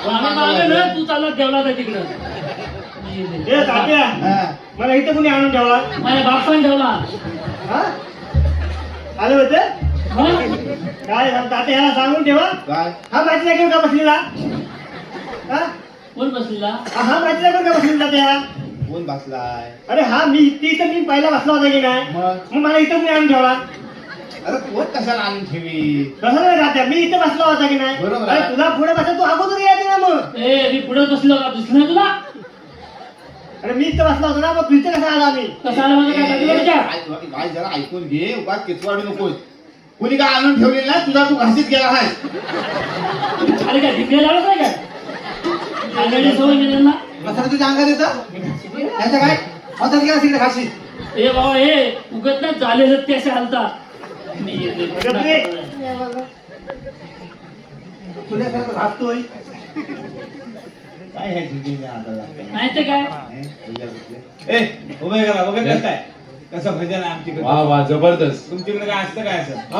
आम्ही मागे ना तू चालत ठेवला होता तिकडं ए तात्या मला इथं कुणी आणून ठेवला माझ्या बापाने ठेवला हा आले होते मग काय तात्या ह्याला सांगून ठेवा काय हा माहिती घेऊन का बसलेला हा कोण बसलेला हा माहिती घेऊन का बसलेला तात्या कोण बसलाय अरे हा मी इथं मी पहिला बसला होता की नाही मग मग मला इथं कुणी आणून ठेवला अरे कोण कशाला आणून ठेवी कसं नाही तात्या मी इथं बसला होता की नाही बरोबर अरे आहे. तुला पुढे बसा तू अगोदर यायचं ना मग ए मी पुढे बसलो का दिसलं नाही तुला अरे मी इथं बसला होता ना मग तुझं कसं आला मी कसा आला माझं काय सांगितलं विचार काय जरा ऐकून घे उगाच केचवाडू नकोस कुणी काय आणून ठेवलेलं नाही तुझा तू घासीत गेला आहेस अरे काय भिंगे लावलं काय काय सांगायची सवय नाही त्यांना मसाला तुझ्या अंगात येतं त्याचं काय हातात गेला तिकडे खाशी ए बाबा हे उगत नाही झालेलं ते असे हालता मी येते. तुझ्यासारखं घासतोय काय आहे तुझी आता लागते नाही ते काय ए उभे करा बघत काय कसं भजन आहे आमच्याकडे वा वा जबरदस्त तुमच्याकडे काय असतं काय असं